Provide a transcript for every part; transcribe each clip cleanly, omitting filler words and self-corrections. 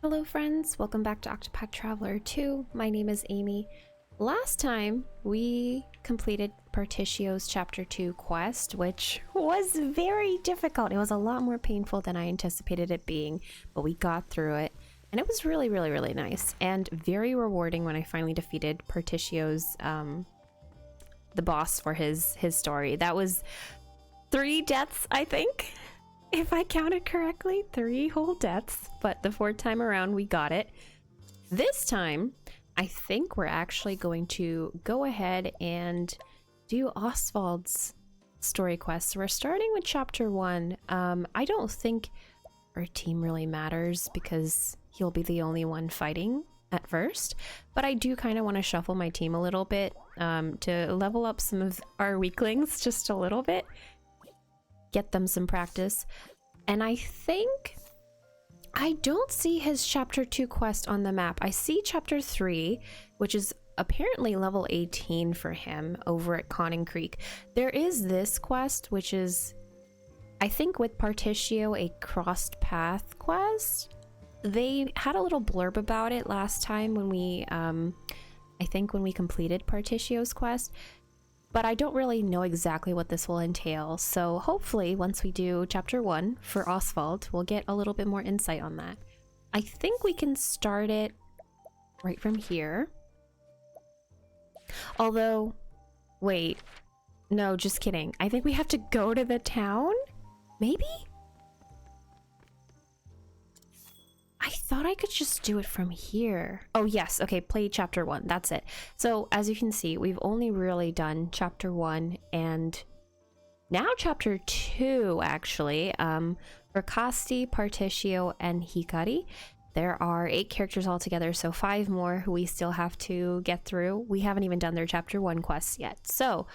Hello friends, welcome back to Octopath Traveler 2. My name is Amy. Last time we completed Partitio's Chapter 2 quest, which was very difficult. It was a lot more painful than I anticipated it being, but we got through it. And it was really nice and very rewarding when I finally defeated Partitio's, the boss for his story. That was 3 deaths, I think. If I counted correctly, 3 whole deaths, but the 4th time around we got it. This time, I think we're actually going to go ahead and do Osvald's story quest. So we're starting with chapter 1. I don't think our team really matters because he'll be the only one fighting at first, but I do kind of want to shuffle my team a little bit to level up some of our weaklings just a little bit. Get them some practice. And I think I don't see his chapter 2 quest on the map. I see chapter 3, which is apparently level 18 for him over at Conning Creek. There is this quest, which is, I think with Partitio, a crossed path quest. They had a little blurb about it last time when we, I think when we completed Partitio's quest. But I don't really know exactly what this will entail, so hopefully once we do chapter 1 for Osvald, we'll get a little bit more insight on that. I think we can start it right from here. Although, wait, no, just kidding. I think we have to go to the town? Maybe? I thought I could just do it from here. Oh yes, okay, play chapter 1, that's it. So as you can see, we've only really done chapter 1 and now chapter 2 actually. For Kasti, Partitio, and Hikari. There are 8 characters altogether, so 5 more who we still have to get through. We haven't even done their chapter 1 quests yet. So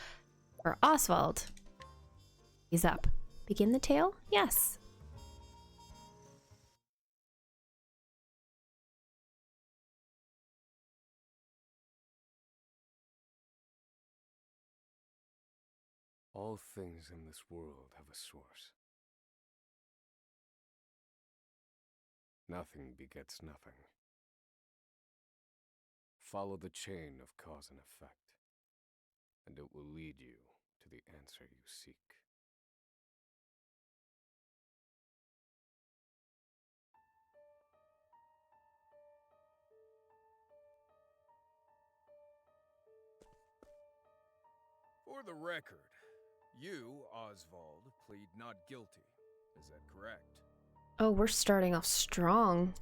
for Osvald, he's up. Begin the tale? Yes. All things in this world have a source. Nothing begets nothing. Follow the chain of cause and effect, and it will lead you to the answer you seek. For the record, you, Osvald, plead not guilty. Is that correct? Oh, we're starting off strong.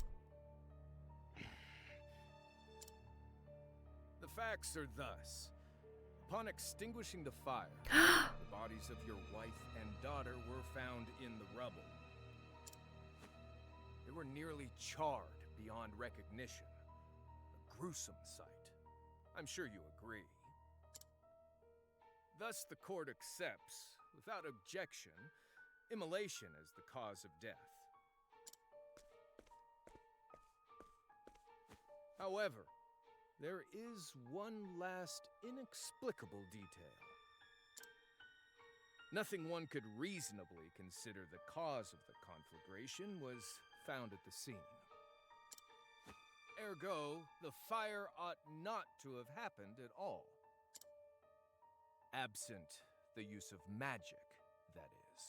The facts are thus. Upon extinguishing the fire, the bodies of your wife and daughter were found in the rubble. They were nearly charred beyond recognition. A gruesome sight. I'm sure you agree. Thus, the court accepts, without objection, immolation as the cause of death. However, there is one last inexplicable detail. Nothing one could reasonably consider the cause of the conflagration was found at the scene. Ergo, the fire ought not to have happened at all. Absent the use of magic, that is.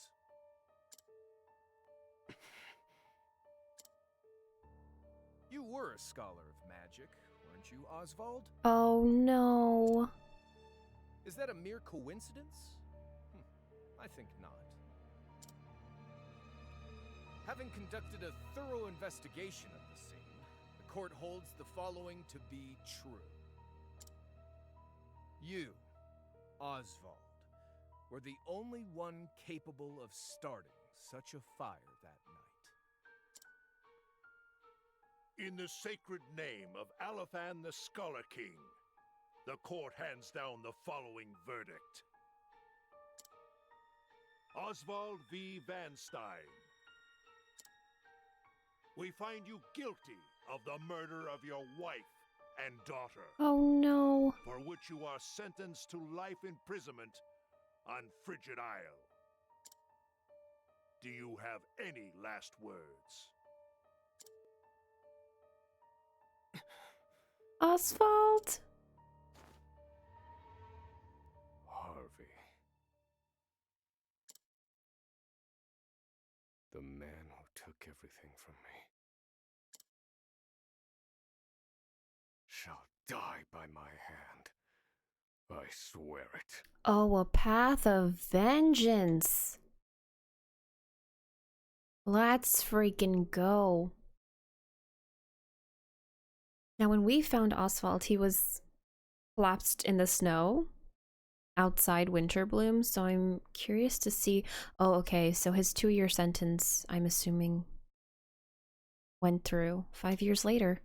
You were a scholar of magic, weren't you, Osvald? Oh no. Is that a mere coincidence? I think not. Having conducted a thorough investigation of the scene, the court holds the following to be true. You, Osvald, were the only one capable of starting such a fire that night. In the sacred name of Alephan the Scholar King, the court hands down the following verdict. Osvald V. Van Stein. We find you guilty of the murder of your wife and daughter. Oh no. For which you are sentenced to life imprisonment on Frigid Isle. Do you have any last words? Osvald? Harvey. The man who took everything from me shall die by my hand. I swear it. Oh, a path of vengeance. Let's freaking go. Now, when we found Osvald, he was collapsed in the snow outside Winterbloom, so I'm curious to see. Oh, okay, so his 2-year sentence, I'm assuming, went through 5 years later.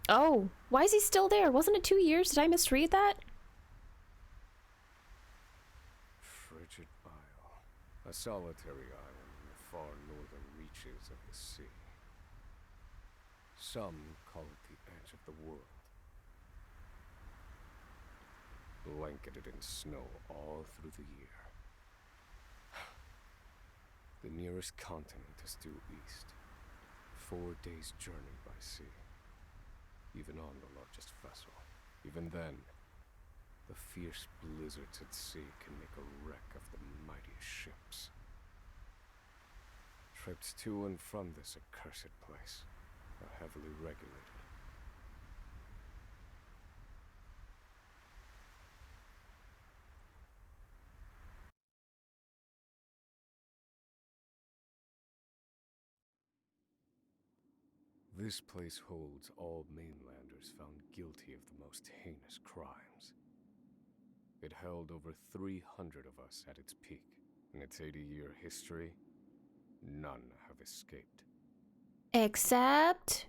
Oh, why is he still there? Wasn't it 2 years? Did I misread that? Frigid Isle. A solitary island in the far northern reaches of the sea. Some call it the edge of the world. Blanketed in snow all through the year. The nearest continent is due east. 4 days' journey by sea. Even on the largest vessel. Even then, the fierce blizzards at sea can make a wreck of the mightiest ships. Trips to and from this accursed place are heavily regulated. This place holds all mainlanders found guilty of the most heinous crimes. It held over 300 of us at its peak. In its 80-year history, none have escaped. Except...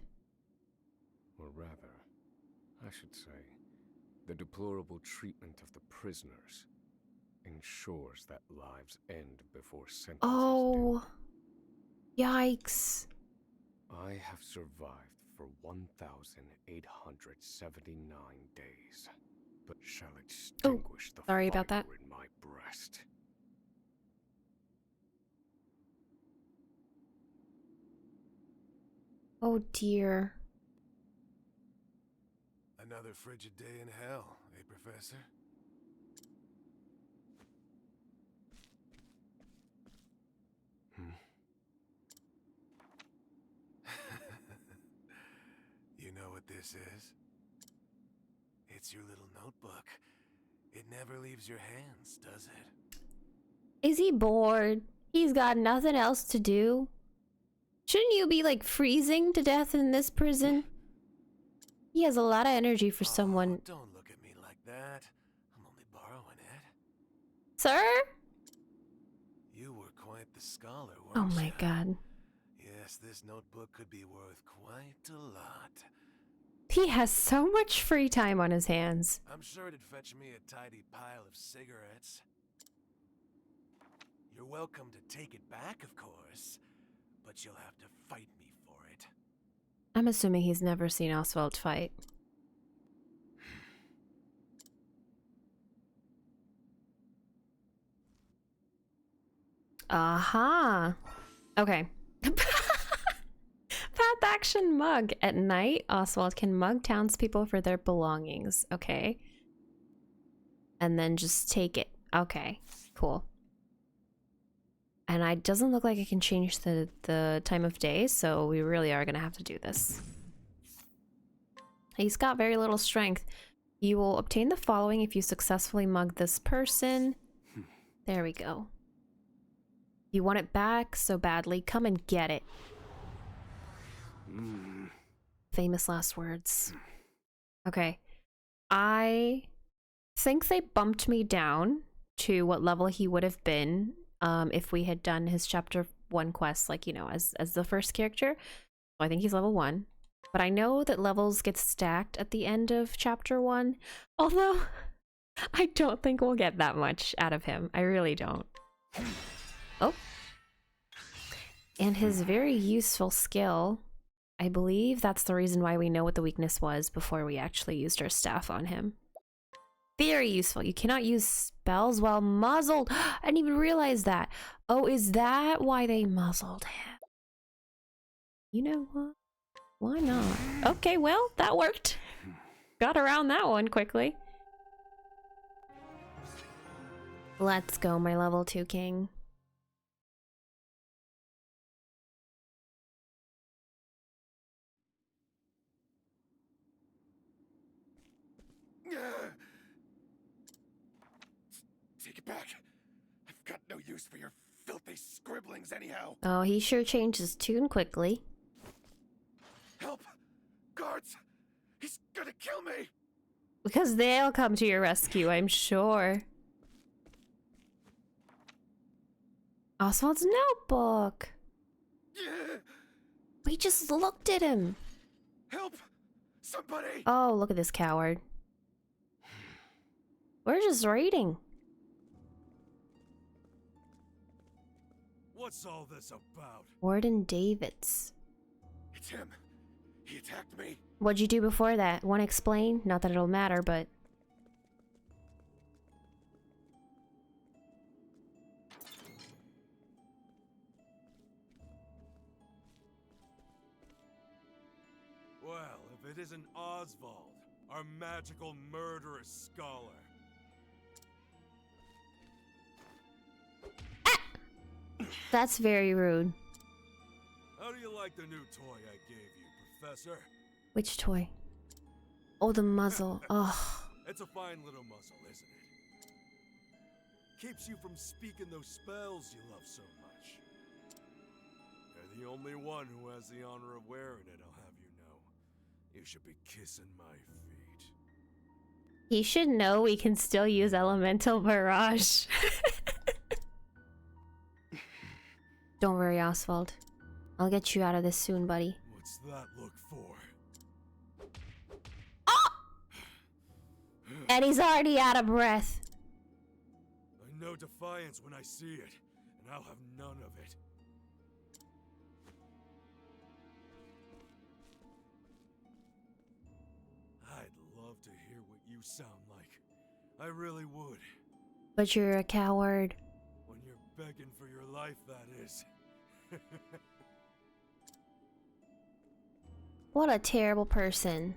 Or rather, I should say, the deplorable treatment of the prisoners ensures that lives end before sentences Oh... Yikes. I have survived for 1,879 days, but shall extinguish the sorry about that. fire in my breast. Oh dear. Another frigid day in hell, eh, Professor? You know what this is? It's your little notebook. It never leaves your hands, does it? Is he bored? He's got nothing else to do? Shouldn't you be like freezing to death in this prison? He has a lot of energy for someone. Don't look at me like that. I'm only borrowing it. Sir? You were quite the scholar, weren't Oh my you? god. Yes, this notebook could be worth quite a lot. He has so much free time on his hands. I'm sure it'd fetch me a tidy pile of cigarettes. You're welcome to take it back, of course, but you'll have to fight me for it. I'm assuming he's never seen Osvald fight. Aha. Okay. Path action mug. At night, Osvald can mug townspeople for their belongings. Okay. And then just take it. Okay. Cool. And it doesn't look like I can change the time of day, so we really are gonna have to do this. He's got very little strength. You will obtain the following if you successfully mug this person. There we go. You want it back so badly, come and get it. Famous last words. Okay. I think they bumped me down to what level he would have been if we had done his chapter 1 quest, like, you know, as the first character. So I think he's level 1. But I know that levels get stacked at the end of chapter 1. Although, I don't think we'll get that much out of him. I really don't. Oh. And his very useful skill, I believe that's the reason why we know what the weakness was before we actually used our staff on him. Very useful. You cannot use spells while muzzled. I didn't even realize that. Oh, is that why they muzzled him? You know what? Why not? Okay, well, that worked. Got around that one quickly. Let's go, my level 2 king. Take it back. I've got no use for your filthy scribblings anyhow. Oh, he sure changed his tune quickly. Help! Guards! He's gonna kill me! Because they'll come to your rescue, I'm sure. Oswald's notebook. Yeah. We just looked at him. Help! Somebody! Oh, look at this coward. We're just reading. What's all this about? Warden Davids. It's him. He attacked me. What'd you do before that? Want to explain? Not that it'll matter, but... Well, if it isn't Osvald, our magical murderous scholar. That's very rude. How do you like the new toy I gave you, Professor? Which toy? Oh, the muzzle. Oh. It's a fine little muzzle, isn't it? Keeps you from speaking those spells you love so much. You're the only one who has the honor of wearing it, I'll have you know. You should be kissing my feet. He should know we can still use Elemental Barrage. Don't worry, Oswald. I'll get you out of this soon, buddy. What's that look for? And he's already out of breath. I know defiance when I see it, and I'll have none of it. I'd love to hear what you sound like. I really would. But you're a coward. When you're begging for your life, that is. What a terrible person.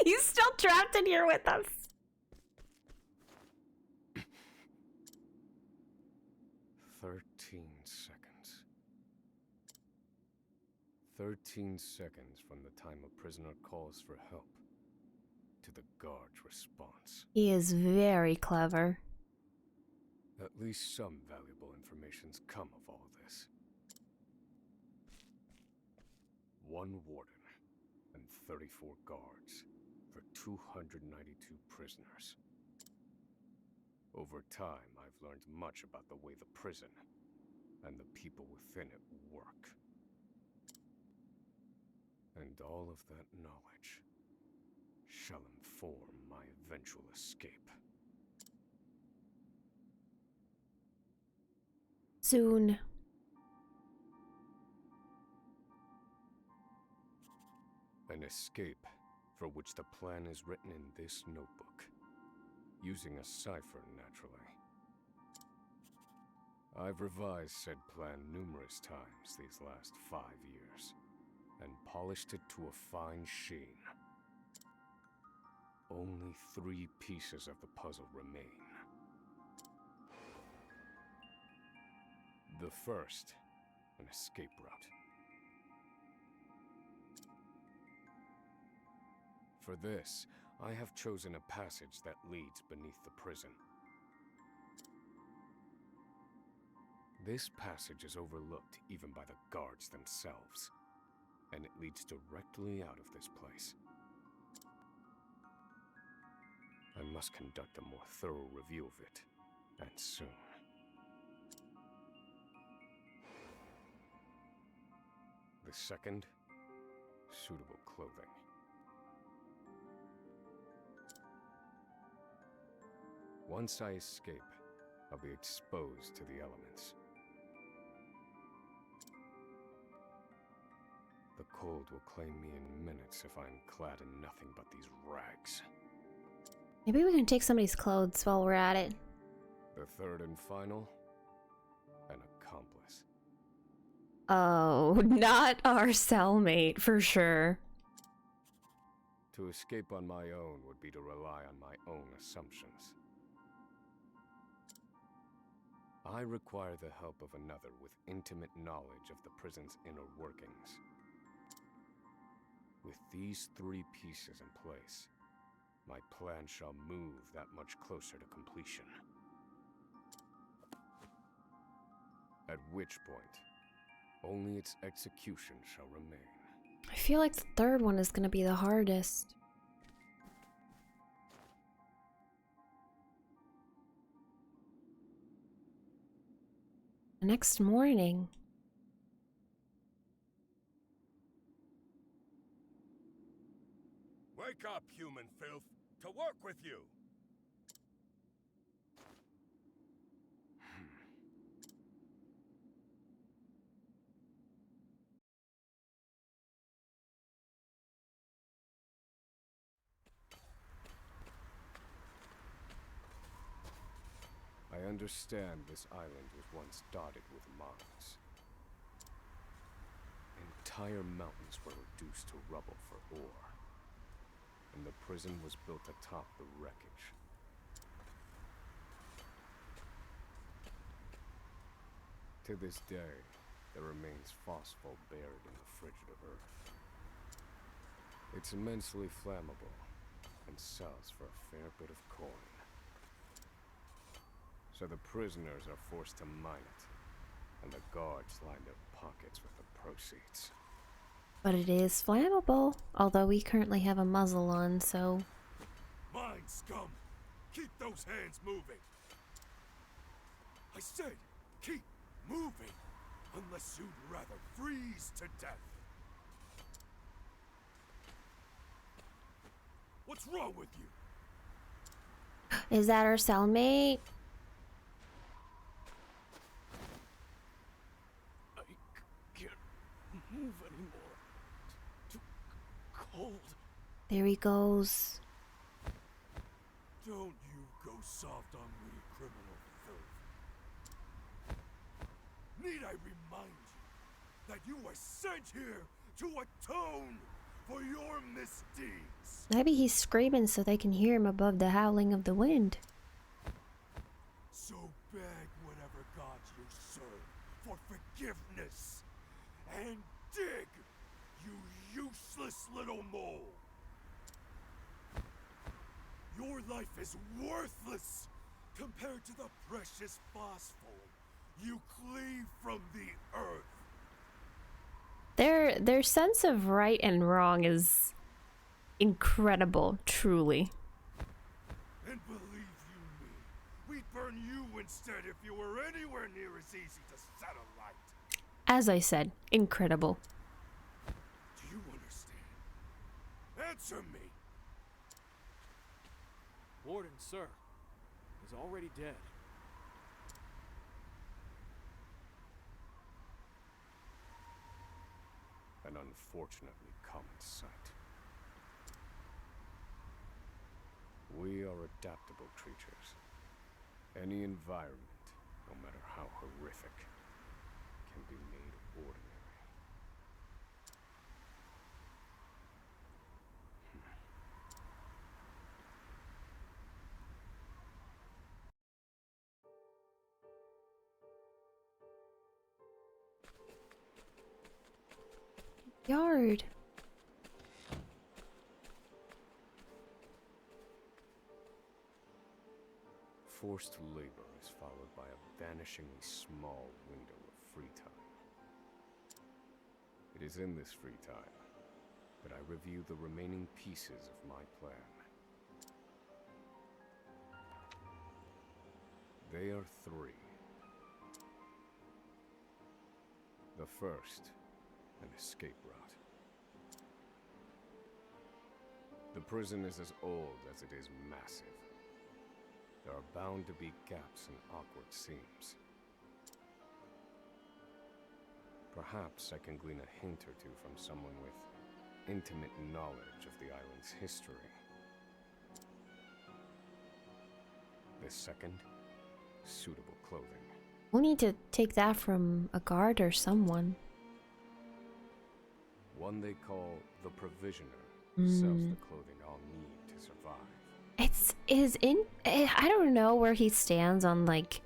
He's still trapped in here with us. 13 seconds. 13 seconds from the time a prisoner calls for help to the guard's response. He is very clever. At least some valuable information's come of all this. One warden and 34 guards for 292 prisoners. Over time, I've learned much about the way the prison and the people within it work. And all of that knowledge shall inform my eventual escape. Soon. An escape for which the plan is written in this notebook, using a cipher, naturally. I've revised said plan numerous times these last 5 years, and polished it to a fine sheen. Only 3 pieces of the puzzle remain. The first, an escape route. For this, I have chosen a passage that leads beneath the prison. This passage is overlooked even by the guards themselves, and it leads directly out of this place. I must conduct a more thorough review of it, and soon. The second, suitable clothing. Once I escape, I'll be exposed to the elements. The cold will claim me in minutes if I'm clad in nothing but these rags. Maybe we can take somebody's clothes while we're at it. The third and final, an accomplice. Oh, not our cellmate, for sure. To escape on my own would be to rely on my own assumptions. I require the help of another with intimate knowledge of the prison's inner workings. With these 3 pieces in place, my plan shall move that much closer to completion. At which point, only its execution shall remain. I feel like the third one is gonna be the hardest. The next morning. Wake up, human filth! To work with you! I understand this island was once dotted with mines. Entire mountains were reduced to rubble for ore, and the prison was built atop the wreckage. To this day, there remains phosphol buried in the frigid earth. It's immensely flammable, and sells for a fair bit of coin. So the prisoners are forced to mine it, and the guards line their pockets with the proceeds. But it is flammable, although we currently have a muzzle on, so... Mine, scum! Keep those hands moving! I said, keep moving! Unless you'd rather freeze to death! What's wrong with you? Is that our cellmate? I can't move anymore. Too cold. There he goes. Don't you go soft on me, criminal filth. Need I remind you that you were sent here to atone for your misdeeds? Maybe he's screaming so they can hear him above the howling of the wind. So beg whatever gods you serve for forgiveness. And dig, you useless little mole. Your life is worthless compared to the precious phosphor you cleave from the earth. Their sense of right and wrong is incredible, truly. And believe you me, we'd burn you instead if you were anywhere near as easy to set alight. As I said, incredible. Do you understand? Answer me! Warden, sir, is already dead. An unfortunately common sight. We are adaptable creatures. Any environment, no matter how horrific, can be made ordinary. Yard. Forced labor is followed by a vanishingly small window of free time. It is in this free time that I review the remaining pieces of my plan. They are 3. The first, an escape route. The prison is as old as it is massive. There are bound to be gaps and awkward seams. Perhaps I can glean a hint or two from someone with intimate knowledge of the island's history. second, suitable clothing. We'll need to take that from a guard or someone. One they call the Provisioner sells the clothing I'll need to survive. I don't know where he stands on, like,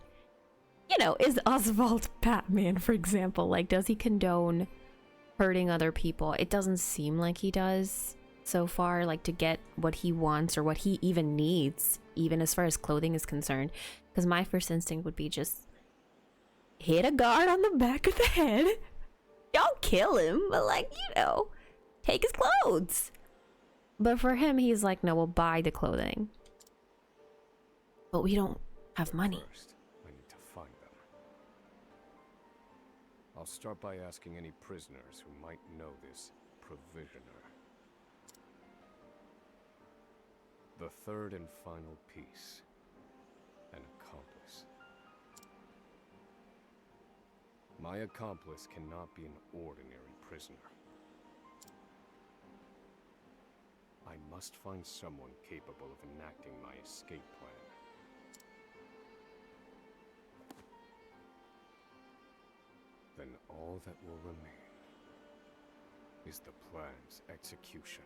you know, is Osvald Batman, for example? Like, does he condone hurting other people? It doesn't seem like he does so far, like, to get what he wants or what he even needs, even as far as clothing is concerned. Because my first instinct would be just hit a guard on the back of the head. Don't kill him, but, like, you know, take his clothes. But for him, he's like, no, we'll buy the clothing. But we don't have money. First, I need to find them. I'll start by asking any prisoners who might know this Provisioner. The third and final piece. An accomplice. My accomplice cannot be an ordinary prisoner. I must find someone capable of enacting my escape plan. Then all that will remain is the plan's execution.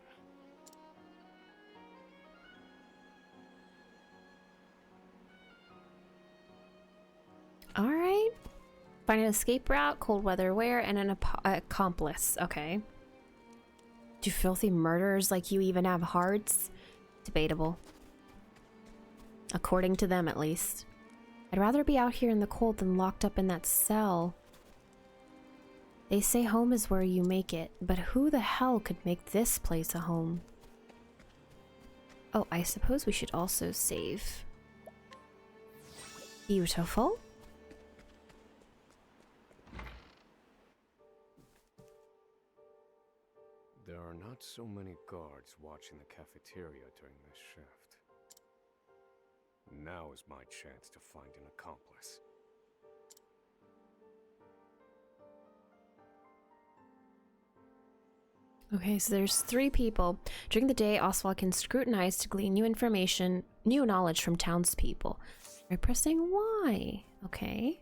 All right. Find an escape route, cold weather wear, and an accomplice. Okay. Do filthy murderers like you even have hearts? Debatable. According to them, at least. I'd rather be out here in the cold than locked up in that cell. They say home is where you make it, but who the hell could make this place a home? Oh, I suppose we should also save. Beautiful. There are not so many guards watching the cafeteria during this shift. Now is my chance to find an accomplice. Okay, so there's 3 people. During the day, Oswald can scrutinize to glean new information, new knowledge from townspeople. By pressing Y. Okay.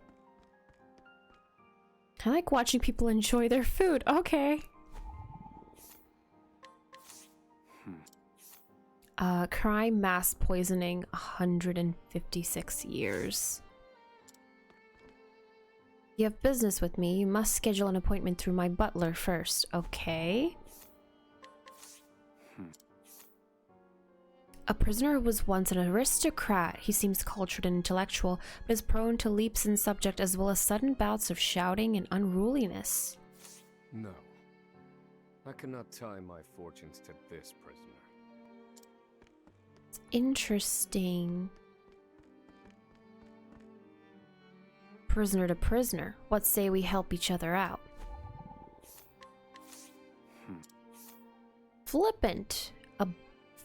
I like watching people enjoy their food. Okay. Crime mass poisoning, 156 years. You have business with me. You must schedule an appointment through my butler first. Okay. A prisoner who was once an aristocrat. He seems cultured and intellectual, but is prone to leaps in subject as well as sudden bouts of shouting and unruliness. No. I cannot tie my fortunes to this prisoner. Interesting. Prisoner to prisoner. What say we help each other out? Flippant. A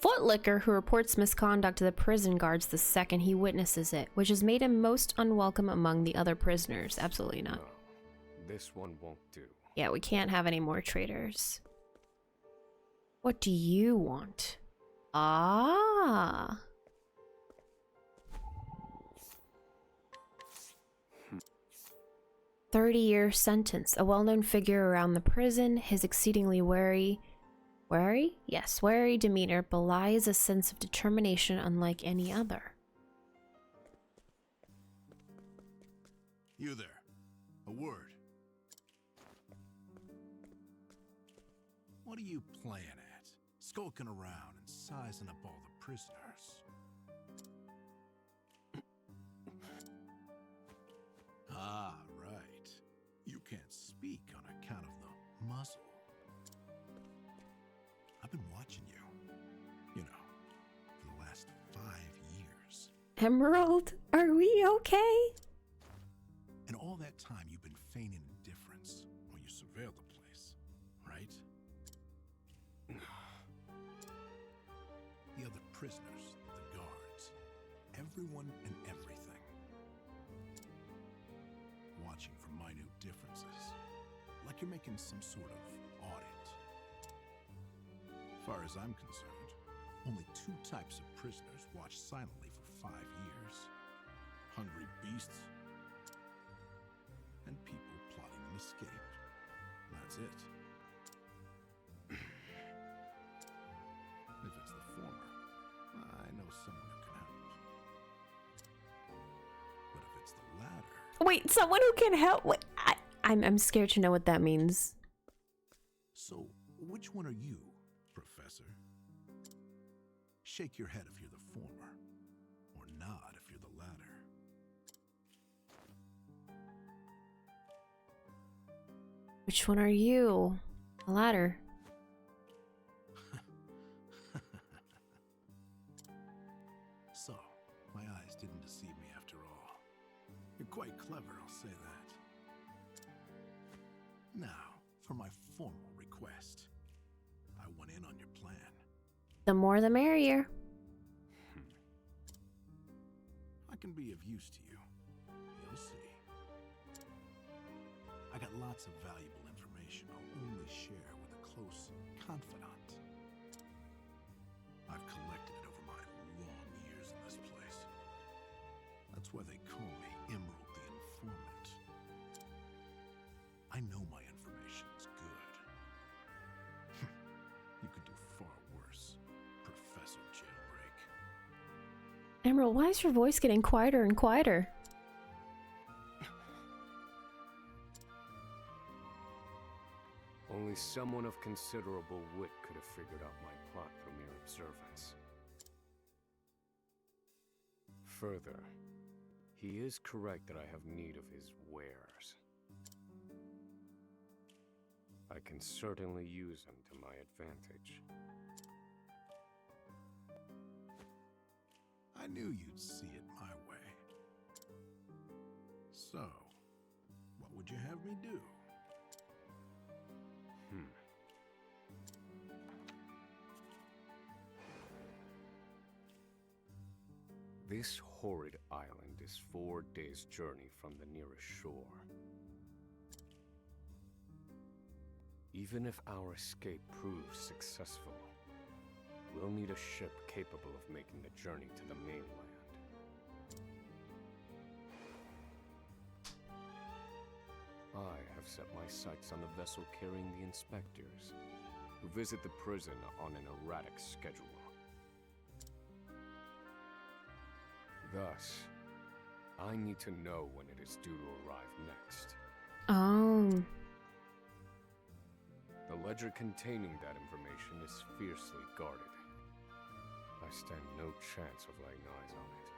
footlicker who reports misconduct to the prison guards the second he witnesses it, which has made him most unwelcome among the other prisoners. Absolutely not. No, this one won't do. Yeah, we can't have any more traitors. What do you want? Ah. Hmm. 30-year sentence. A well-known figure around the prison, his exceedingly wary demeanor belies a sense of determination unlike any other. You there. A word. What are you playing at? Skulking around and sizing up all the prisoners. Ah, right. You can't speak on account of the muzzle. I've been watching you. You know, for the last 5 years. Emerald, are we okay? And all that time you've been feigning indifference while you surveil the place, right? The other prisoners, the guards, everyone and everything. Watching for minute differences, like you're making some sort of audit. As far as I'm concerned, only 2 types of prisoners watch silently for 5 years. hungry beasts. And people plotting an escape. That's it. If it's the former, I know someone who can help. But if it's the latter... Wait, someone who can help? Wait, I'm scared to know what that means. So, which one are you, Professor? Shake your head if you're the former, or nod if you're the latter. Which one are you? The latter. So, my eyes didn't deceive me after all. You're quite clever, I'll say that. Now, for my formal request. I went in on your plan. The more the merrier. I can be of use to you. You'll see. I got lots of valuable information I'll only share with a close confidant. I've collected it over my long years in this place. That's why they call me Emerald the Informant. I know my information's good. You could do far worse, Professor Jailbreak. Emerald, why is your voice getting quieter and quieter? Only someone of considerable wit could have figured out my plot from mere observance. Further, he is correct that I have need of his wares. I can certainly use him to my advantage. I knew you'd see it my way. So, what would you have me do? This horrid island is 4 days' journey from the nearest shore. Even if our escape proves successful, we'll need a ship capable of making the journey to the mainland. I have set my sights on the vessel carrying the inspectors, who visit the prison on an erratic schedule. Thus, I need to know when it is due to arrive next. Oh. The ledger containing that information is fiercely guarded. I stand no chance of laying eyes on it.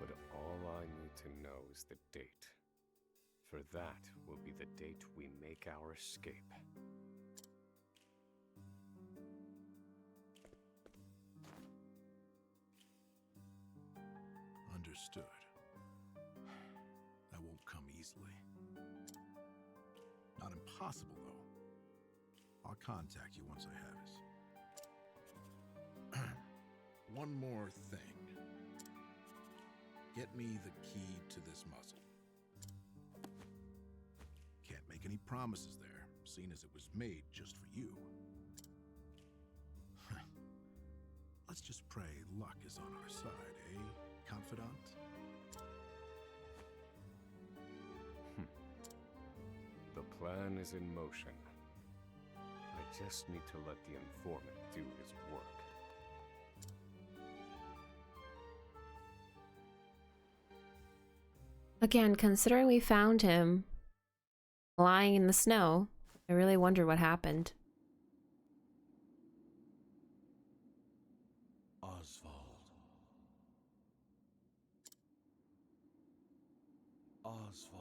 But all I need to know is the date. For that will be the date we make our escape. Understood. That won't come easily. Not impossible, though. I'll contact you once I have it. One more thing. Get me the key to this muzzle. Can't make any promises there, seeing as it was made just for you. Let's just pray luck is on our side, eh, confidant? The plan is in motion. I just need to let the informant do his work. Again, considering we found him lying in the snow, I really wonder what happened. Osvald. Osvald.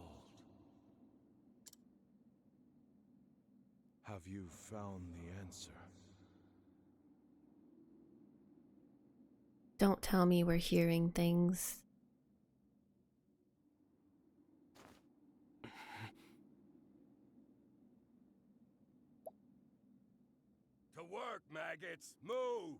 Have you found the answer? Don't tell me we're hearing things. To work, maggots! Move!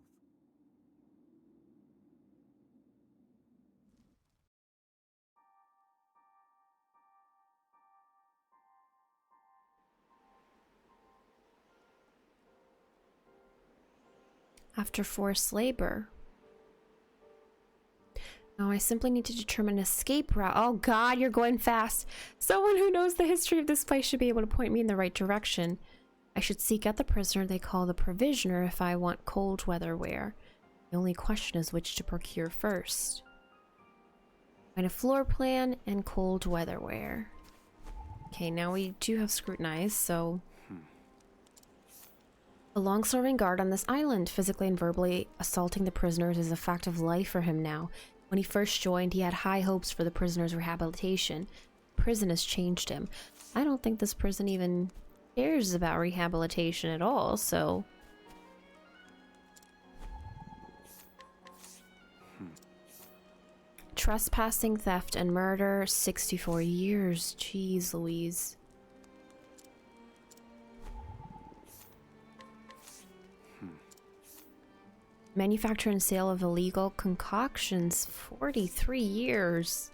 After forced labor. Oh, I simply need to determine an escape route. Oh god, you're going fast. Someone who knows the history of this place should be able to point me in the right direction. I should seek out the prisoner they call the Provisioner if I want cold weather wear. The only question is which to procure first. Find a floor plan and cold weather wear. Okay, now we do have scrutinize, so... A long-serving guard on this island, physically and verbally assaulting the prisoners is a fact of life for him now. When he first joined, he had high hopes for the prisoner's rehabilitation. Prison has changed him. I don't think this prison even cares about rehabilitation at all, so... Trespassing, theft, and murder, 64 years. Jeez Louise. Manufacture and sale of illegal concoctions, 43 years.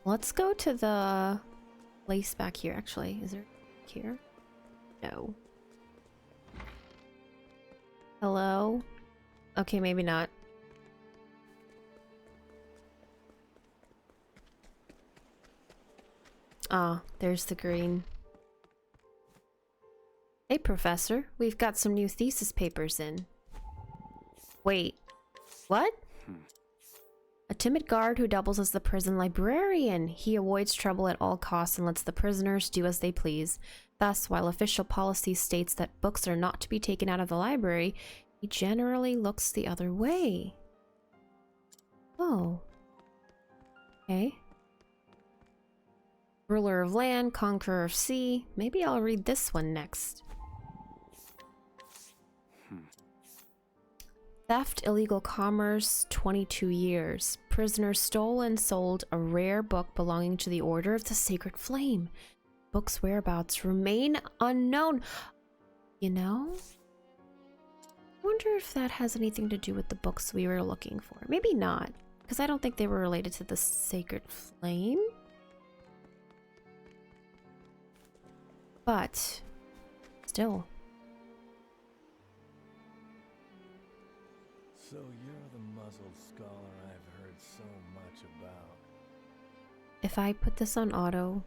Let's go to the place back here, actually. Is there here? No. Hello? Okay, maybe not. Ah, there's the green. Hey, Professor. We've got some new thesis papers in. Wait, what? A timid guard who doubles as the prison librarian. He avoids trouble at all costs and lets the prisoners do as they please. Thus, while official policy states that books are not to be taken out of the library, he generally looks the other way. Oh. Okay. Ruler of land, conqueror of sea. Maybe I'll read this one next. Theft, illegal commerce, 22 years. Prisoner stole and sold a rare book belonging to the Order of the Sacred Flame. Book's whereabouts remain unknown. You know? I wonder if that has anything to do with the books we were looking for. Maybe not, because I don't think they were related to the Sacred Flame. But, still. So you're the muzzled scholar I've heard so much about. If I put this on auto...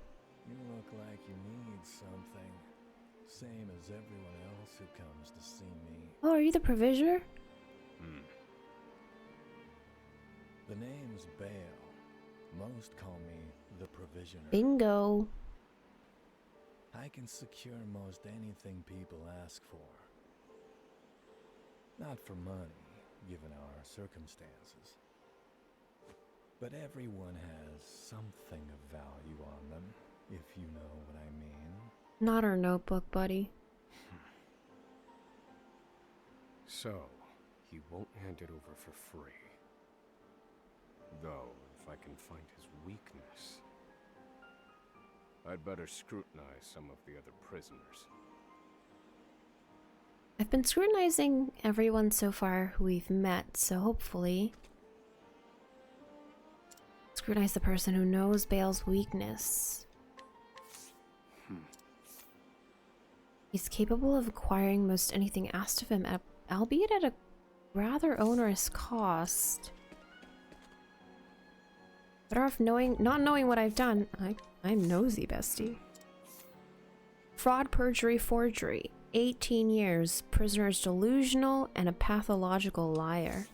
You look like you need something. Same as everyone else who comes to see me. Oh, are you the Provisioner? The name's Bale. Most call me the Provisioner. Bingo. I can secure most anything people ask for. Not for money, given our circumstances. But everyone has something of value on them, if you know what I mean. Not our notebook, buddy. So, he won't hand it over for free. Though, if I can find his weakness, I'd better scrutinize some of the other prisoners. I've been scrutinizing everyone so far who we've met, so hopefully... Scrutinize the person who knows Bale's weakness. He's capable of acquiring most anything asked of him, albeit at a rather onerous cost. Better off not knowing what I've done. I'm nosy, bestie. Fraud, perjury, forgery. 18 years. Prisoner is delusional and a pathological liar.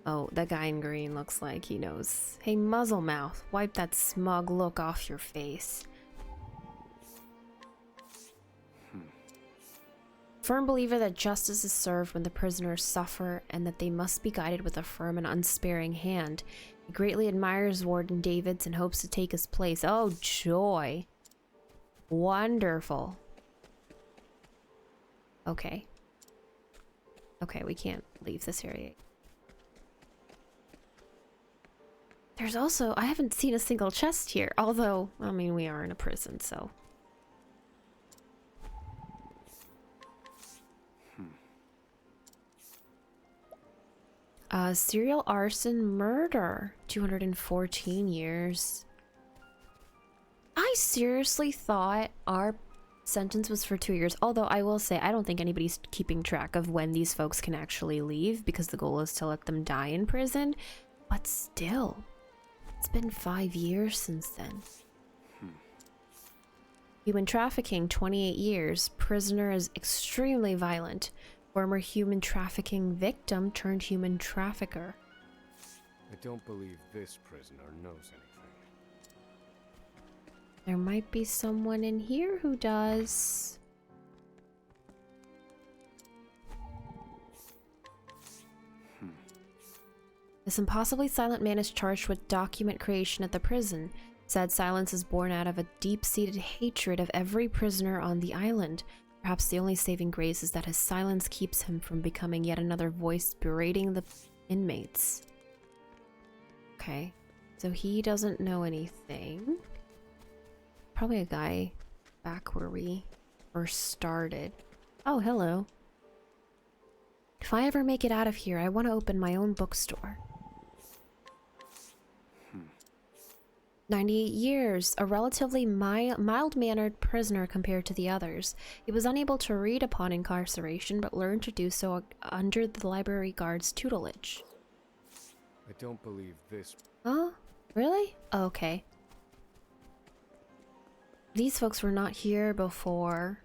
Oh, that guy in green looks like he knows. Hey, muzzle mouth, wipe that smug look off your face. Firm believer that justice is served when the prisoners suffer and that they must be guided with a firm and unsparing hand. He greatly admires Warden Davids and hopes to take his place. Oh, joy. Wonderful. Okay. Okay, we can't leave this area. There's also, I haven't seen a single chest here, although, I mean, we are in a prison, so. Serial arson murder, 214 years. I seriously thought our Sentence was for 2 years. Although I will say, I don't think anybody's keeping track of when these folks can actually leave because the goal is to let them die in prison. But still, it's been 5 years since then. Human trafficking, 28 years. Prisoner is extremely violent. Former human trafficking victim turned human trafficker. I don't believe this prisoner knows anything. There might be someone in here who does. This impossibly silent man is charged with document creation at the prison. Said silence is born out of a deep-seated hatred of every prisoner on the island. Perhaps the only saving grace is that his silence keeps him from becoming yet another voice berating the inmates. Okay, so he doesn't know anything. Probably a guy back where we first started. Oh, hello. If I ever make it out of here, I want to open my own bookstore. 98 years, a relatively mild-mannered prisoner compared to the others. He was unable to read upon incarceration, but learned to do so under the library guard's tutelage. I don't believe this. Huh? Really? Oh, okay. These folks were not here before.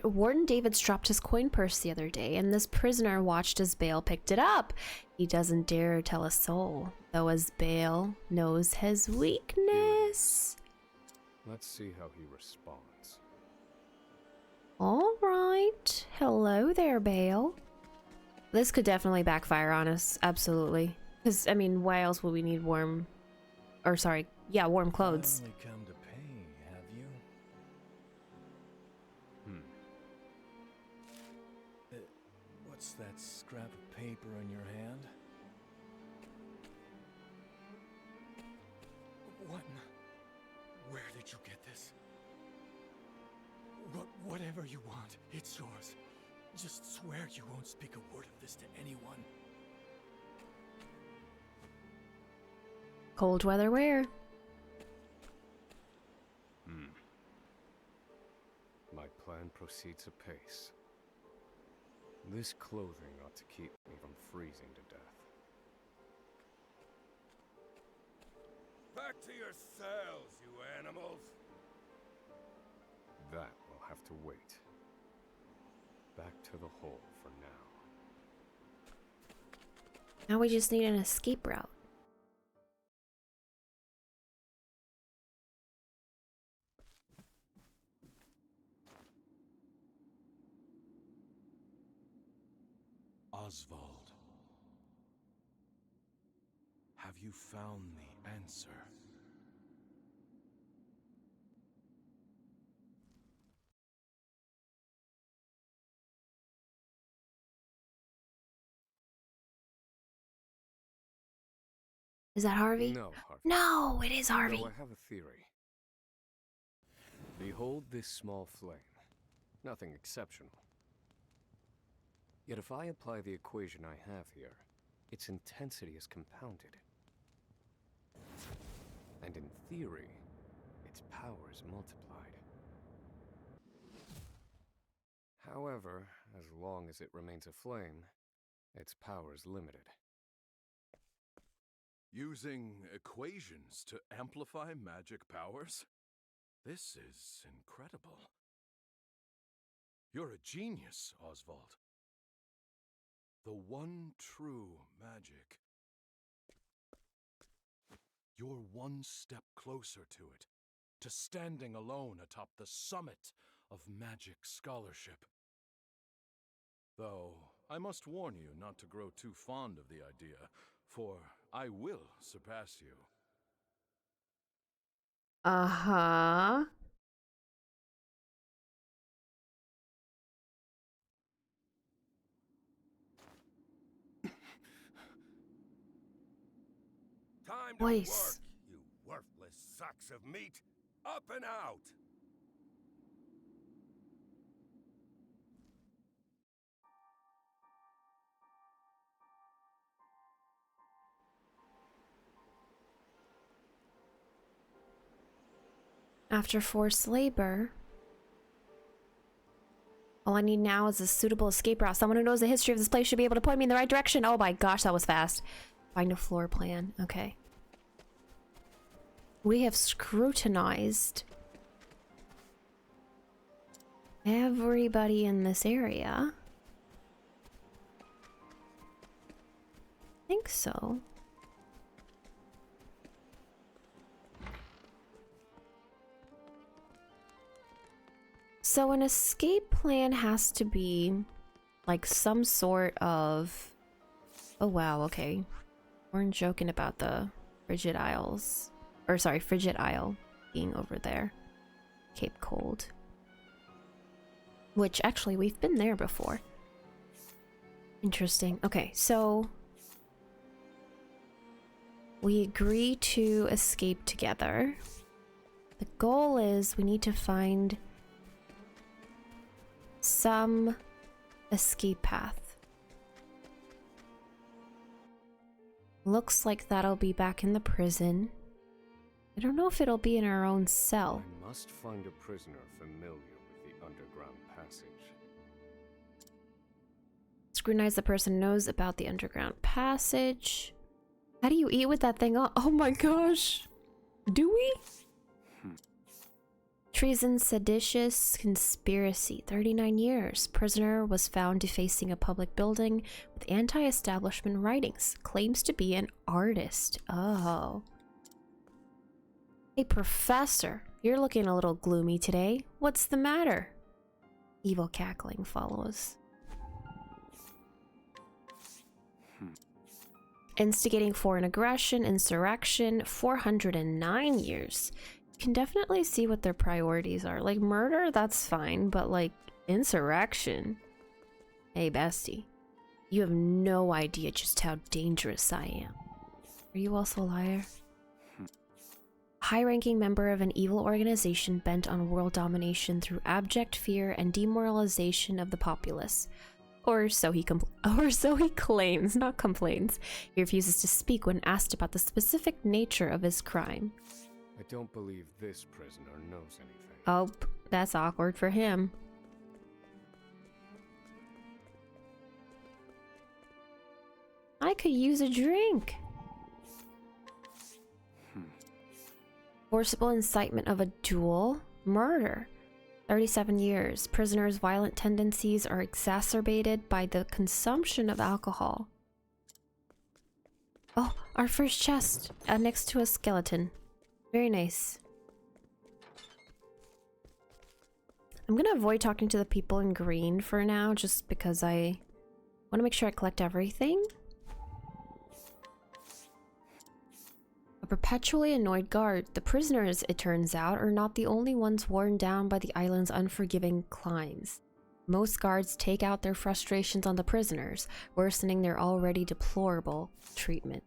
Warden Davids dropped his coin purse the other day, and this prisoner watched as Bale picked it up. He doesn't dare tell a soul, though as Bale knows his weakness. Let's see how he responds. Alright. Hello there, Bale. This could definitely backfire on us, absolutely. Because, I mean, why else would we need warm... Or, sorry, yeah, warm clothes. Finally come to pay, have you? What's that scrap of paper in your hand? What? Where did you get this? Whatever you want, it's yours. Just swear you won't speak a word of this to anyone. Cold weather wear. My plan proceeds apace. This clothing ought to keep me from freezing to death. Back to your cells, you animals! That will have to wait. Back to the hole for now. Now we just need an escape route. Osvald, have you found the answer? Is that Harvey? No, Harvey. No, it is Harvey. Though I have a theory. Behold this small flame. Nothing exceptional. Yet if I apply the equation I have here, its intensity is compounded. And in theory, its power is multiplied. However, as long as it remains a flame, its power is limited. Using equations to amplify magic powers? This is incredible. You're a genius, Osvald. The one true magic. You're one step closer to it, to standing alone atop the summit of magic scholarship. Though, I must warn you not to grow too fond of the idea, for I will surpass you. Uh-huh. Time to Voice. work, you worthless sacks of meat! Up and out! After forced labor. All I need now is a suitable escape route. Someone who knows the history of this place should be able to point me in the right direction. Oh my gosh, that was fast. Find a floor plan. Okay. We have scrutinized everybody in this area. I think so. So an escape plan has to be like some sort of... Oh wow, okay. We're joking about the Frigid Isles. Or sorry, Frigid Isle being over there. Cape Cold. Which actually we've been there before. Interesting. Okay, so we agree to escape together. The goal is we need to find some escape path. Looks like that'll be back in the prison. I don't know if it'll be in our own cell. I must find a prisoner familiar with the underground passage. Scrutinize the person who knows about the underground passage. How do you eat with that thing on? Oh my gosh. Do we? Treason, seditious, conspiracy. 39 years. Prisoner was found defacing a public building with anti-establishment writings. Claims to be an artist. Oh. Hey, professor. You're looking a little gloomy today. What's the matter? Evil cackling follows. Instigating foreign aggression, insurrection. 409 years. Can definitely see what their priorities are. Like murder, that's fine, but like insurrection. Hey, bestie, you have no idea just how dangerous I am. Are you also a liar? High-ranking member of an evil organization bent on world domination through abject fear and demoralization of the populace. Or so he claims, not complains. He refuses to speak when asked about the specific nature of his crime. I don't believe this prisoner knows anything. Oh, that's awkward for him. I could use a drink. Forcible incitement of a duel. Murder. 37 years. Prisoner's violent tendencies are exacerbated by the consumption of alcohol. Oh, our first chest. Next to a skeleton. Very nice. I'm gonna avoid talking to the people in green for now, just because I want to make sure I collect everything. A perpetually annoyed guard. The prisoners, it turns out, are not the only ones worn down by the island's unforgiving climes. Most guards take out their frustrations on the prisoners, worsening their already deplorable treatment.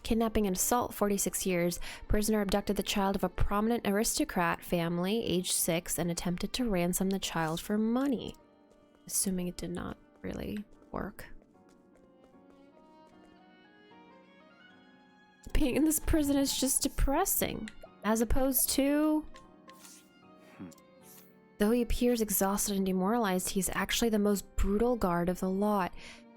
Kidnapping and assault, 46 years. Prisoner abducted the child of a prominent aristocrat family, age 6, and attempted to ransom the child for money. Assuming it did not really work. Being in this prison is just depressing. As opposed to... Though he appears exhausted and demoralized, he is actually the most brutal guard of the lot.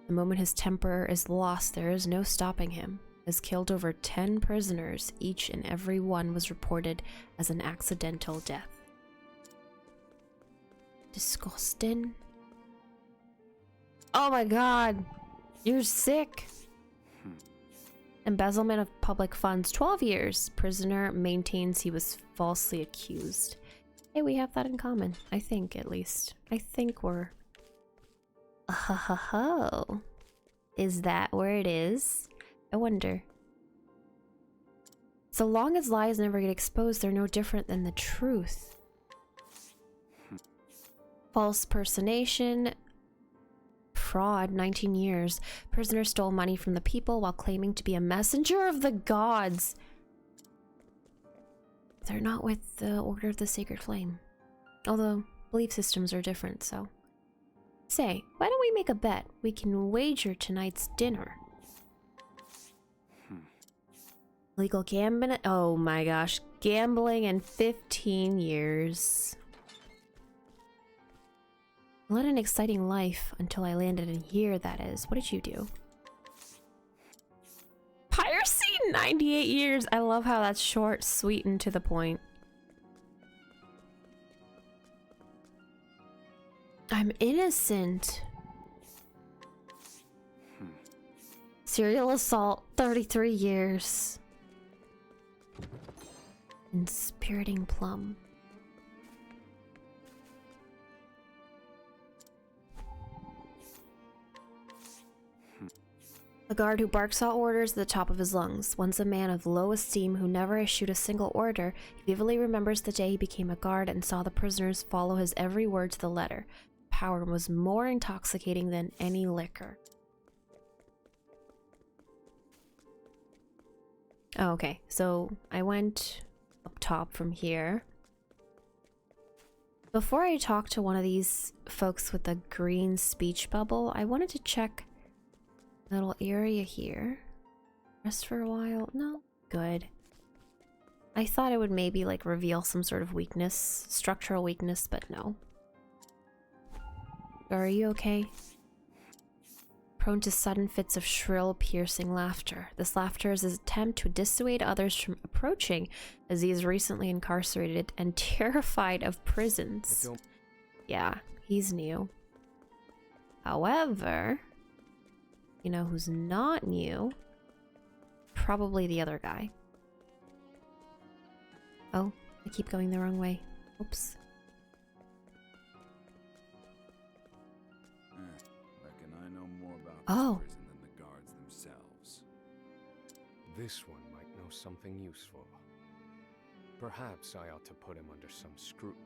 The moment his temper is lost, there is no stopping him. Has killed over 10 prisoners. Each and every one was reported as an accidental death. Disgusting. Oh my god. You're sick. Embezzlement of public funds, 12 years. Prisoner maintains he was falsely accused. Hey, we have that in common. I think, at least. I think we're... Oh. Is that where it is? I wonder. So long as lies never get exposed, they're no different than the truth. False personation. Fraud, 19 years. Prisoner stole money from the people while claiming to be a messenger of the gods. They're not with the Order of the Sacred Flame. Although, belief systems are different, so... Say, why don't we make a bet? We can wager tonight's dinner. Legal gambling? Oh my gosh. Gambling in 15 years. I led an exciting life until I landed in here, that is. What did you do? Piracy 98 years. I love how that's short, sweet, and to the point. I'm innocent. Serial assault, 33 years. Inspiriting plum. A guard who barks out orders at the top of his lungs. Once a man of low esteem who never issued a single order, he vividly remembers the day he became a guard and saw the prisoners follow his every word to the letter. Power was more intoxicating than any liquor. Oh, okay, so I went up top from here. Before I talk to one of these folks with the green speech bubble, I wanted to check the little area here. Rest for a while? No? Good. I thought it would maybe like reveal some sort of weakness, structural weakness, but no. Are you okay? Prone to sudden fits of shrill, piercing laughter. This laughter is his attempt to dissuade others from approaching, as he is recently incarcerated and terrified of prisons. Yeah, he's new. However, you know who's not new? Probably the other guy. Oh, I keep going the wrong way. Oops. Reckon I know more about Oh. this prison than the guards themselves. This one might know something useful. Perhaps I ought to put him under some scrutiny.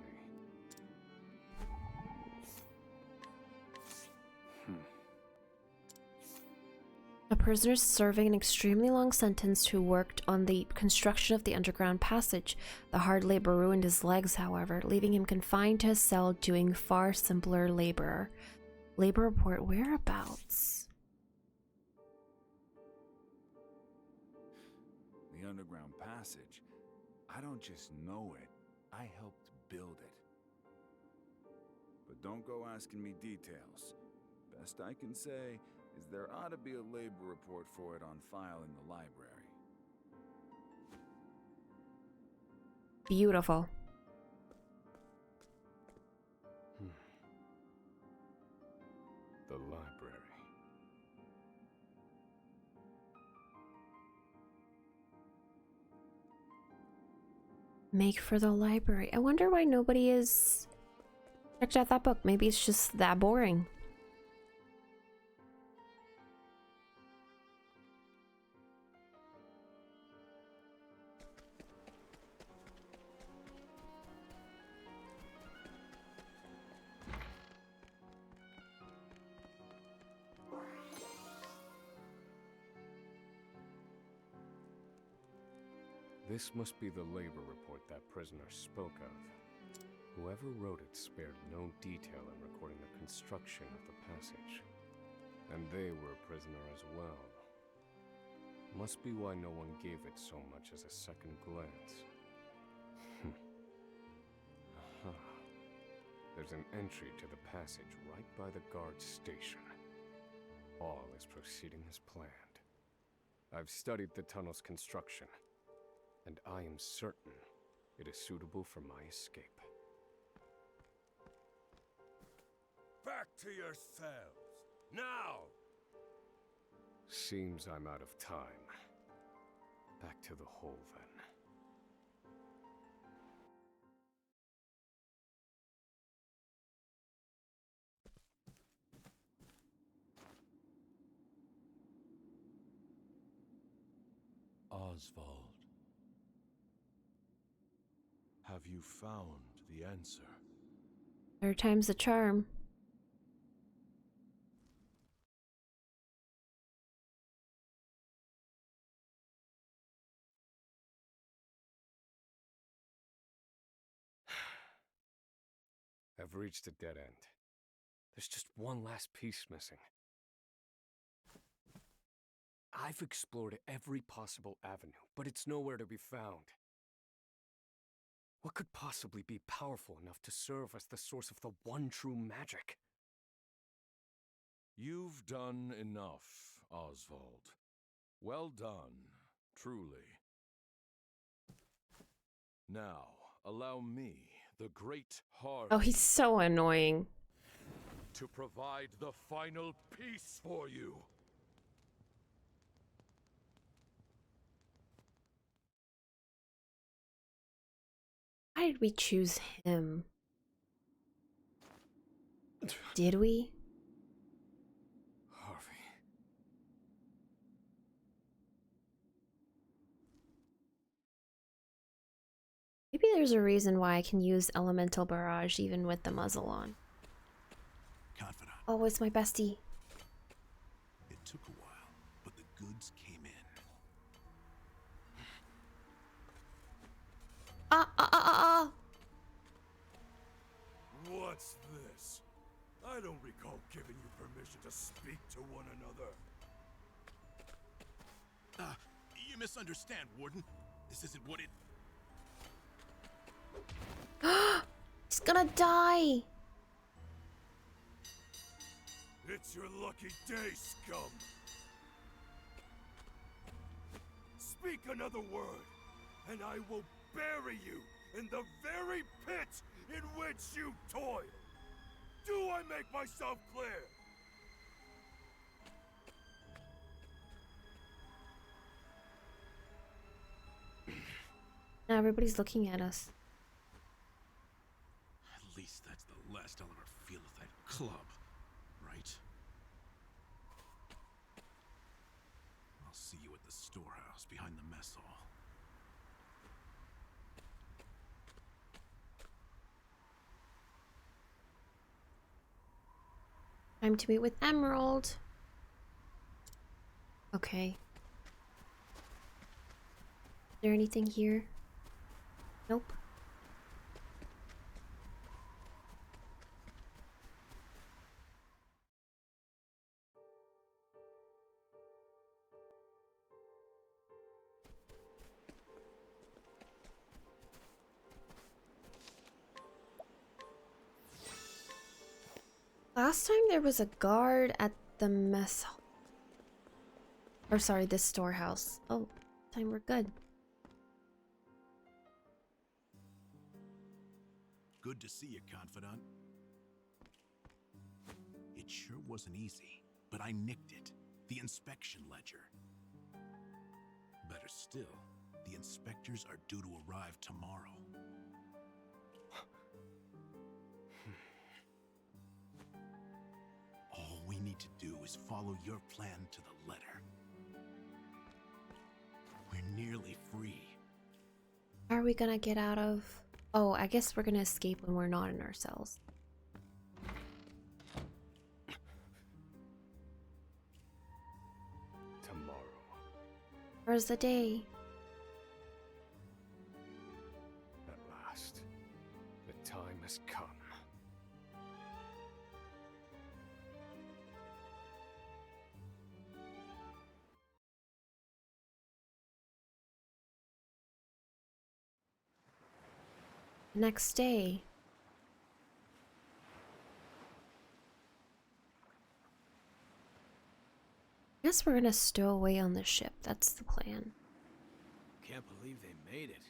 A prisoner serving an extremely long sentence who worked on the construction of the underground passage. The hard labor ruined his legs, however, leaving him confined to his cell doing far simpler labor. Labor report whereabouts? The underground passage. I don't just know it, I helped build it. But don't go asking me details. Best I can say is there ought to be a labor report for it on file in the library. Beautiful. The library. Make for the library. I wonder why nobody is checked out that book. Maybe it's just that boring. This must be the labor report that prisoner spoke of. Whoever wrote it spared no detail in recording the construction of the passage. And they were a prisoner as well. Must be why no one gave it so much as a second glance. Aha. There's an entry to the passage right by the guard station. All is proceeding as planned. I've studied the tunnel's construction, and I am certain it is suitable for my escape. Back to your cells, now! Seems I'm out of time. Back to the hole, then. Osvald. Have you found the answer? Third time's the charm. I've reached a dead end. There's just one last piece missing. I've explored every possible avenue, but it's nowhere to be found. What could possibly be powerful enough to serve as the source of the one true magic? You've done enough, Osvald. Well done, truly. Now, allow me, the great Hardy, Oh, he's so annoying. to provide the final piece for you. Why did we choose him? Did we? Harvey. Maybe there's a reason why I can use Elemental Barrage even with the muzzle on. Confidant. Oh, it's my bestie. It took a while, but the goods came in. Ah! What's this? I don't recall giving you permission to speak to one another. You misunderstand, Warden. This isn't what it... He's gonna die! It's your lucky day, scum! Speak another word, and I will bury you in the very pit in which you toil! Do I make myself clear? Now everybody's looking at us. At least that's the last I'll ever feel of that club, right? I'll see you at the storehouse behind the mess hall. Time to meet with Emerald. Okay. Is there anything here? Nope. Last time there was a guard at the mess hall. Or sorry, this storehouse. Oh, time we're good. Good to see you, Confidant. It sure wasn't easy, but I nicked it. The inspection ledger. Better still, the inspectors are due to arrive tomorrow. All we need to do is follow your plan to the letter. We're nearly free. How are we gonna get out of... Oh, I guess we're gonna escape when we're not in our cells. Tomorrow. Where's the day? At last. The time has come. Next day. I guess we're gonna stow away on the ship. That's the plan. Can't believe they made it.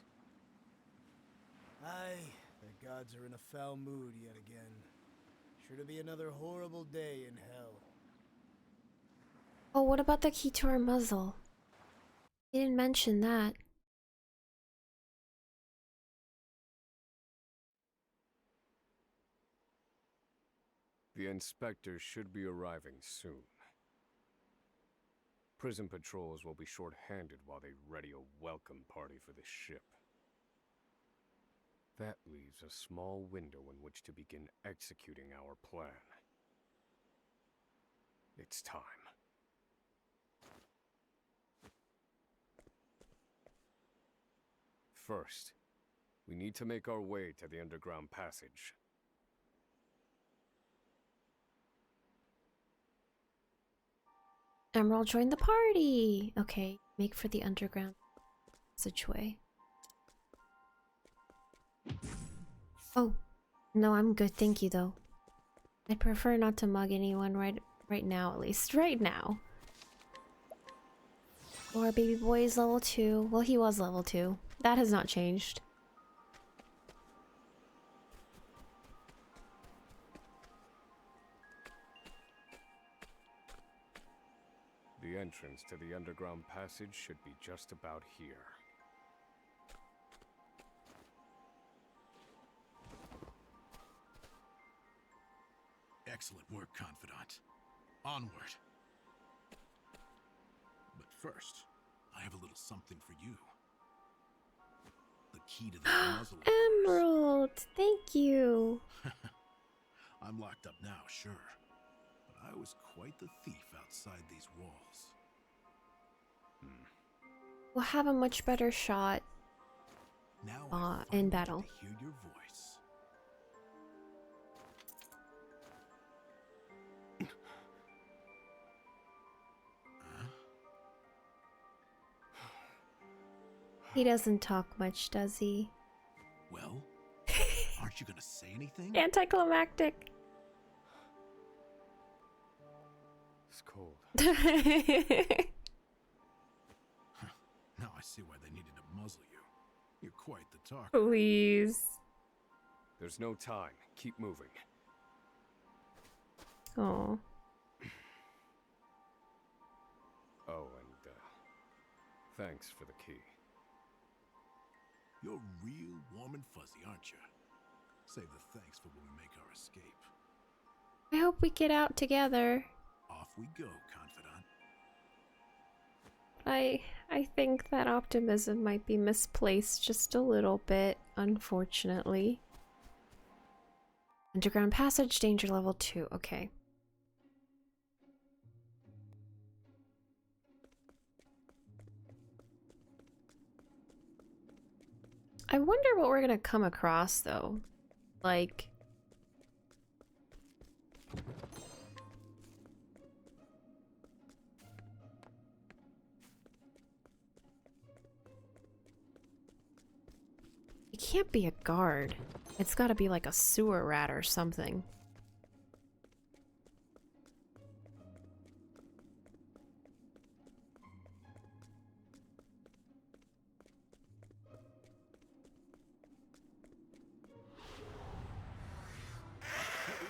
Aye, the gods are in a foul mood yet again. Sure to be another horrible day in hell. Oh, what about the key to our muzzle? He didn't mention that. The inspectors should be arriving soon. Prison patrols will be short-handed while they ready a welcome party for the ship. That leaves a small window in which to begin executing our plan. It's time. First, we need to make our way to the underground passage. Emerald joined the party! Okay, make for the underground passageway. Oh, no, I'm good, thank you though. I'd prefer not to mug anyone right now, at least. Right now. Oh, our baby boy is level 2. Well, he was level 2. That has not changed. The entrance to the underground passage should be just about here. Excellent work, Confidant. Onward. But first, I have a little something for you. The key to the muzzle. Emerald! Thank you! I'm locked up now, sure. But I was quite the thief outside these walls. We'll have a much better shot Now in battle. to hear your voice. He doesn't talk much, does he? Well, aren't you gonna say anything? Anticlimactic. It's cold. Now I see why they needed to muzzle you. You're quite the talker. Please. There's no time. Keep moving. Oh. Oh, and thanks for the key. You're real warm and fuzzy, aren't you? Save the thanks for when we make our escape. I hope we get out together. Off we go, Confidant. I think that optimism might be misplaced just a little bit, unfortunately. Underground passage, danger level 2. Okay. I wonder what we're gonna come across, though. Like... It can't be a guard. It's gotta be like a sewer rat or something.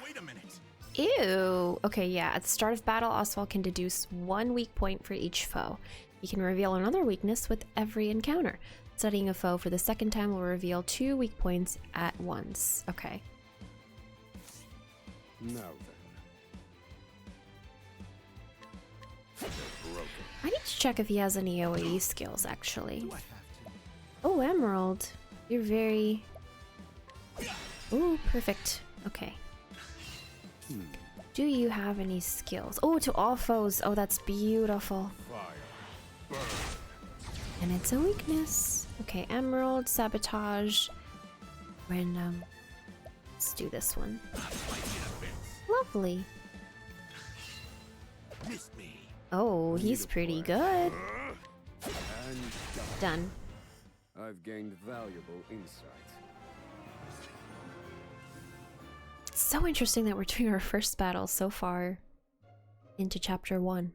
Wait a minute. Ew! Okay, yeah. At the start of battle, Osvald can deduce 1 weak point for each foe. He can reveal another weakness with every encounter. Studying a foe for the second time will reveal 2 weak points at once. Okay. Now then. I need to check if he has any OAE skills, actually. Do I have to? Oh, Emerald. You're very... Ooh, perfect. Okay. Do you have any skills? Oh, to all foes. Oh, that's beautiful. Fire. Burn. And it's a weakness. Okay, Emerald, Sabotage, Random. Let's do this one. Lovely. Missed me. Oh, he's pretty good. And Done. I've gained valuable insight. It's so interesting that we're doing our first battle so far into chapter 1.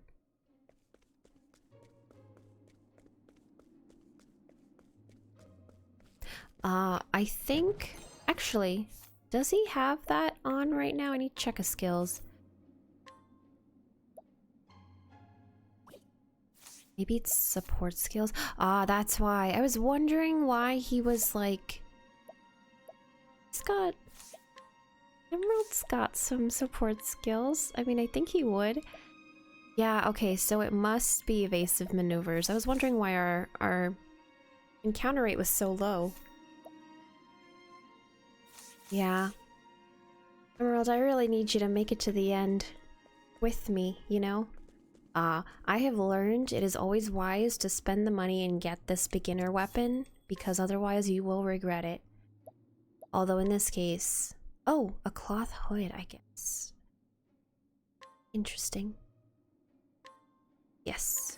I think... Actually, does he have that on right now? I need to check his skills. Maybe it's support skills? Ah, that's why. I was wondering why he was like... He's got... Emerald's got some support skills. I mean, I think he would. Yeah, okay, so it must be evasive maneuvers. I was wondering why our encounter rate was so low. Yeah. Emerald, I really need you to make it to the end with me, you know? I have learned it is always wise to spend the money and get this beginner weapon, because otherwise you will regret it. Although in this case... Oh, a cloth hood, I guess. Interesting. Yes.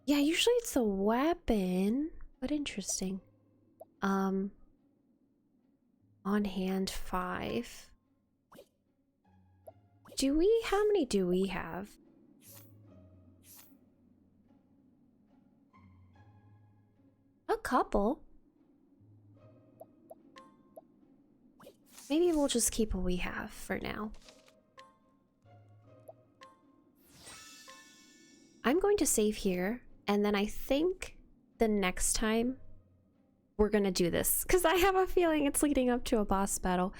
Yeah, usually it's a weapon, but interesting. On hand 5. How many do we have? A couple. Maybe we'll just keep what we have for now. I'm going to save here, and then I think the next time we're gonna do this, because I have a feeling it's leading up to a boss battle,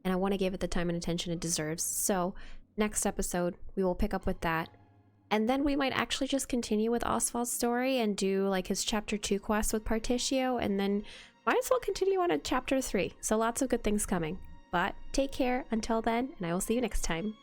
and I want to give it the time and attention it deserves. So next episode, we will pick up with that. And then we might actually just continue with Osvald's story and do like his chapter 2 quest with Particio, and then might as well continue on to chapter 3. So lots of good things coming. But take care until then, and I will see you next time.